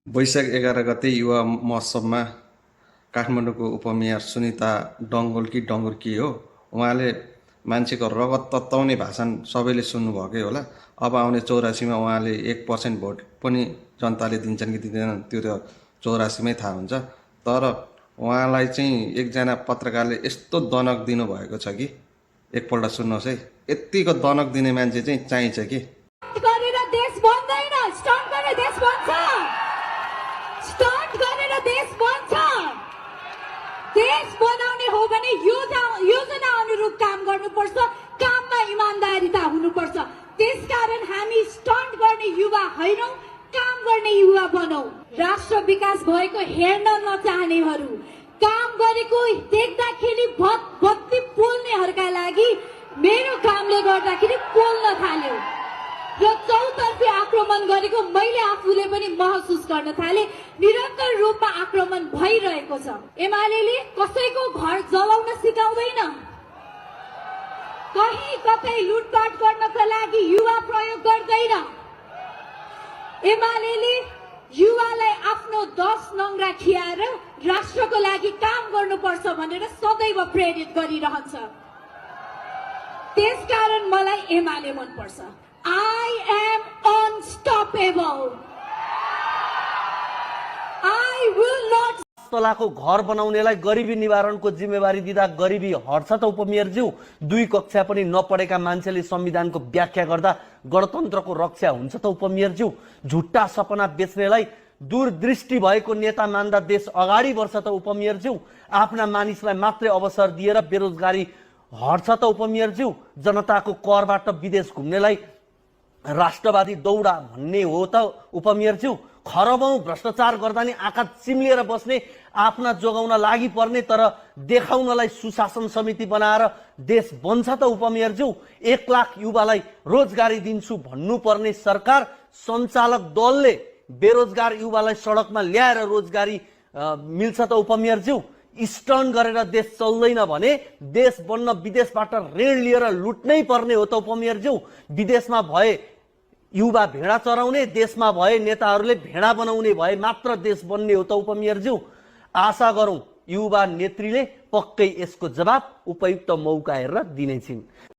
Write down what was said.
वैशाख 11 गते युवा महोत्सवमा काठमाडौँको उपमेयर सुनिता डङ्गोर्की हो, उहाँले मान्छेको रगत तत्ताउने भाषण सबैले सुन्नुभएकै होला। अब आउने 84मा उहाँले 1% भोट पनि जनताले दिन्छन् कि दिँदैनन् त्यो त 84मै थाहा हुन्छ। तर उहाँलाई चाहिँ एकजना पत्रकारले यस्तो दनक दिनुभएको छ कि एकपल्ट सुन्नुहोस् है, यत्तिको दनक दिने मान्छे चाहिँ चाहिन्छ कि। गरेर देश बन्दैन, स्टार्ट गरेर देश बन्छ, स्टार्ट गरेर देश बन्छ। देश बनाउने हो भने योजना अनुरूप काम गर्नुपर्छ, काममा इमानदारिता हुनुपर्छ। त्यसकारण हामी स्टार्ट गर्ने युवा होइनौं, काम गर्ने युवा बनौं। राष्ट्र विकास भएको हेर्न नचाहनेहरू, काम गरेको देख्दाखेरि बत्ती पोल्नेहरूका लागि मेरो कामले गर्दाखेरि पोल्न थाल्यो र चौतर्फी आक्रमण गरेको मैले आफूले पनि महसुस गर्न थाले। निरन्तर रूपमा आक्रमण भइरहेको छ। एमाले कसैको घर जलाउन सिकाउँदैन, कहीँ कतै लुटपाट गर्नका लागि युवा प्रयोग गर्दैन। एमाले युवालाई आफ्नो 10 नङ्ग्रा खियाएर राष्ट्रको लागि काम गर्नुपर्छ भनेर सदैव प्रेरित गरिरहन्छ। त्यसकारण मलाई एमाले मनपर्छ। I am unstoppable. I will not. तलाको घर बनाउनेलाई गरिबी निवारणको जिम्मेवारी दिँदा गरिबी हट्छ त उपमेयरज्यू? 2 कक्षा पनि नपढेका मान्छेले संविधानको व्याख्या गर्दा गणतन्त्रको रक्षा हुन्छ त उपमेयरज्यू? झुट्टा सपना बेच्नेलाई दूरदृष्टि भएको नेता मान्दा देश अगाडि बढ्छ त उपमेयरज्यू? आफ्ना मानिसलाई मात्रै अवसर दिएर बेरोजगारी हट्छ त उपमेयरज्यू? जनताको करबाट विदेश घुम्नेलाई राष्ट्रवादी दौडा भन्ने हो त उपमेयरज्यू? खरबौं भ्रष्टाचार गर्दा नि आँखा चिम्लिएर बस्ने, आफ्ना जोगाउन लागि पर्ने तर देखाउनलाई सुशासन समिति बनाएर देश बन्छ त उपमेयरज्यू? 1 लाख युवालाई रोजगारी दिन्छु भन्नुपर्ने सरकार सञ्चालक दलले बेरोजगार युवालाई सडकमा ल्याएर रोजगारी मिल्छ त उपमेयरज्यू? स्टर्न गरेर देश चल्दैन भने देश बन्न विदेशबाट ऋण लिएर लुट्नै पर्ने हो त उपमेयरज्यू? विदेशमा भए युवा भेडा चराउने, देशमा भए नेताहरूले भेडा बनाउने भए मात्र देश बन्ने हो त उपमेयरज्यू? आशा गरौं युवा नेत्रीले पक्कै यसको जवाब उपयुक्त मौका हेरेर दिनेछिन्।